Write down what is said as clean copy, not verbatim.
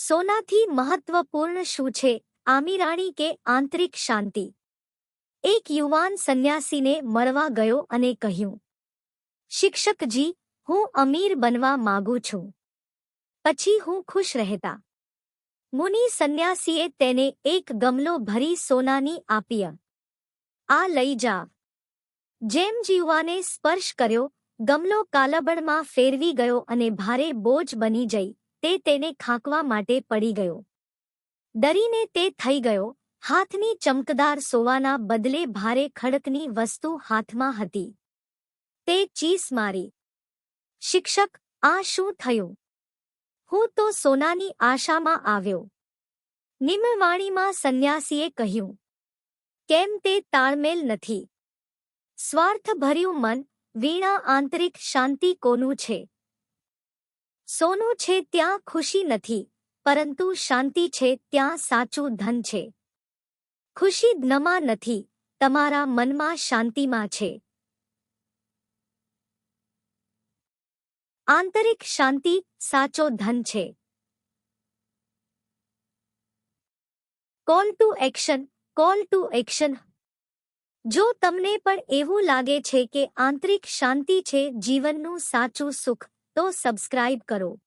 સોનાથી મહત્વપૂર્ણ શું છે, આમીરાણી કે આંતરિક શાંતિ? એક યુવાન સંન્યાસીને મળવા ગયો અને કહ્યું, શિક્ષકજી, હું અમીર બનવા માંગુ છું. પછી હું ખુશ રહેતા. મુનિ સંન્યાસીએ તેને એક ગમલો ભરી સોનાની આપી. આ લઈ જાવ. જેમ જ યુવાને સ્પર્શ કર્યો, ગમલો કાલબણમાં ફેરવી ગયો અને ભારે બોજ બની જઈ તે તેને ખાંકવા માટે પડી ગયો. ડરીને તે થઈ ગયો. હાથની ચમકદાર સોવાના બદલે ભારે ખડકની વસ્તુ હાથમાં હતી. તે ચીસ મારી, શિક્ષક, આ શું થયું? હું તો સોનાની આશામાં આવ્યો. નિમ્નવાણીમાં સંન્યાસીએ કહ્યું, કેમ તે તાળમેલ નથી? સ્વાર્થભર્યું મન વીણા આંતરિક શાંતિ કોનું છે? સોનું છે ત્યાં ખુશી નથી, પરંતુ શાંતિ છે ત્યાં સાચું ધન છે. ખુશી ધનમાં નથી, તમારા મનમાં શાંતિમાં છે. આંતરિક શાંતિ સાચો ધન છે. Call to action. Call to action. જો તમને પણ એવું લાગે છે કે આંતરિક શાંતિ છે જીવનનું સાચું સુખ, તો સબસ્ક્રાઇબ કરો.